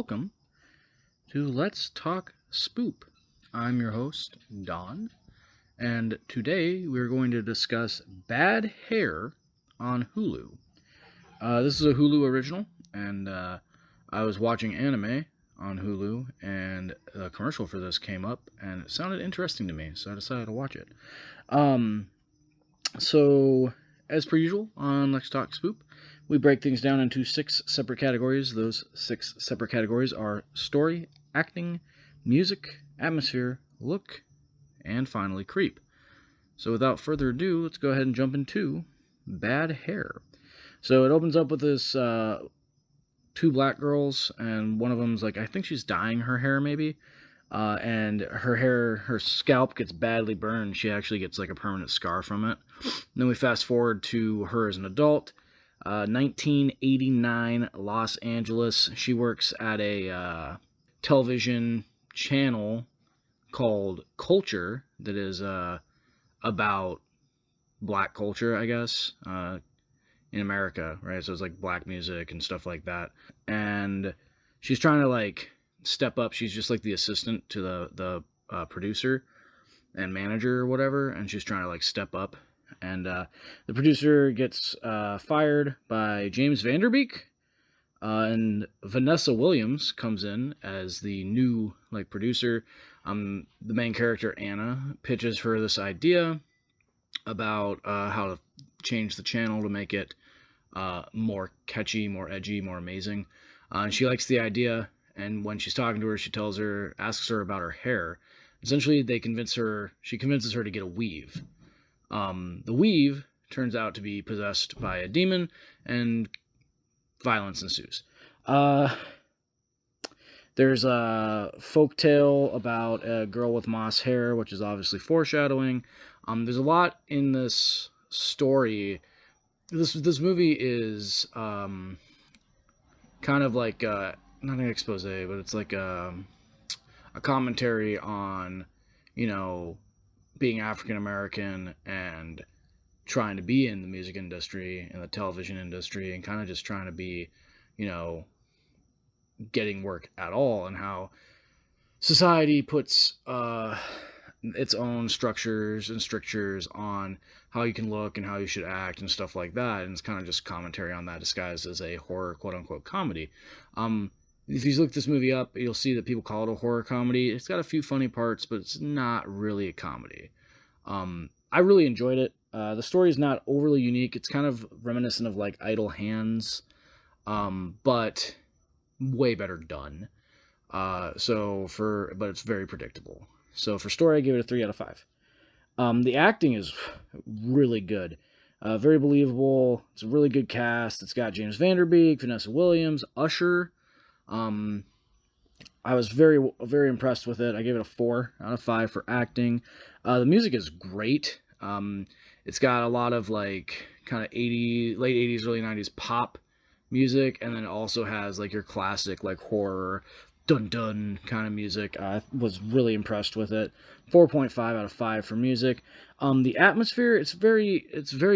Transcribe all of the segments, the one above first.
welcome to Let's Talk Spoop. I'm your host, Don, and today we're going to discuss Bad Hair on Hulu. This is a Hulu original, and I was watching anime on Hulu, and a commercial for this came up, and it sounded interesting to me, so I decided to watch it. So, as per usual on Let's Talk Spoop, we break things down into 6 separate categories. Those 6 separate categories are story, acting, music, atmosphere, look, and finally creep. So without further ado, let's go ahead and jump into Bad Hair. So it opens up with this 2 black girls, and one of them's like, I think she's dyeing her hair maybe, and her scalp gets badly burned. She actually gets like a permanent scar from it. And then we fast forward to her as an adult. 1989 Los Angeles. She works at a television channel called Culture that is about black culture, I guess, in America, right? So it's like black music and stuff like that. And she's trying to like step up. She's just like the assistant to the producer and manager or whatever, and she's trying to like step up. And the producer gets fired by James Vanderbeek, and Vanessa Williams comes in as the new like producer. The main character, Anna, pitches her this idea about how to change the channel to make it more catchy, more edgy, more amazing. And she likes the idea, and when she's talking to her, asks her about her hair. Essentially, she convinces her to get a weave. The weave turns out to be possessed by a demon, and violence ensues. There's a folktale about a girl with moss hair, which is obviously foreshadowing. There's a lot in this story. This movie is kind of like not an expose, but it's like a commentary on, being African American and trying to be in the music industry and the television industry, and kind of just trying to be, getting work at all, and how society puts its own structures and strictures on how you can look and how you should act and stuff like that. And it's kind of just commentary on that disguised as a horror, quote unquote, comedy. If you look this movie up, you'll see that people call it a horror comedy. It's got a few funny parts, but it's not really a comedy. I really enjoyed it. The story is not overly unique. It's kind of reminiscent of like Idle Hands, but way better done. But it's very predictable. So for story, I give it a 3 out of 5. The acting is really good. Very believable. It's a really good cast. It's got James Vanderbeek, Vanessa Williams, Usher. I was very, very impressed with it. I gave it a 4 out of 5 for acting. The music is great. It's got a lot of like kind of late 80s, early 90s pop music, and then it also has like your classic like horror dun dun kind of music. I was really impressed with it. 4.5 out of 5 for music. The atmosphere, it's very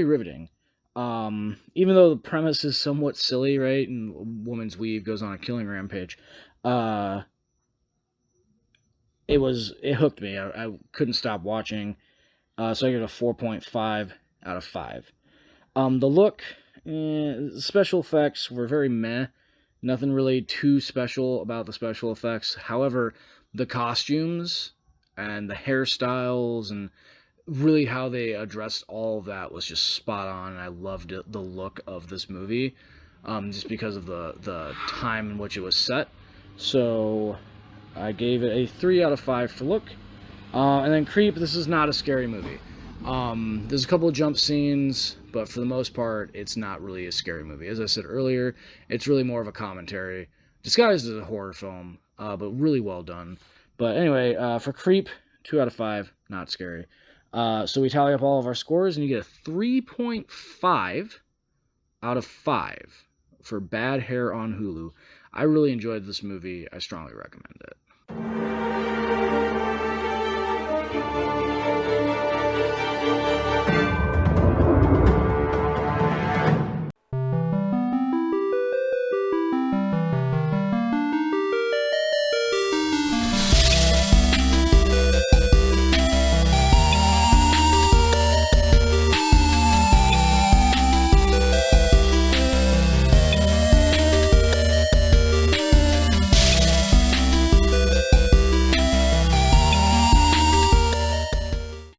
riveting. Even though the premise is somewhat silly, right? And a woman's weave goes on a killing rampage. It hooked me. I couldn't stop watching. So I give it a 4.5 out of 5. The look, special effects were very meh. Nothing really too special about the special effects. However, the costumes and the hairstyles and really how they addressed all of that was just spot on. And I loved it, the look of this movie, just because of the time in which it was set. So I gave it a 3 out of 5 for look. And then Creep, this is not a scary movie. There's a couple of jump scenes, but for the most part, it's not really a scary movie. As I said earlier, it's really more of a commentary, disguised as a horror film, but really well done. But anyway, for Creep, 2 out of 5, not scary. So we tally up all of our scores, and you get a 3.5 out of 5 for Bad Hair on Hulu. I really enjoyed this movie. I strongly recommend it.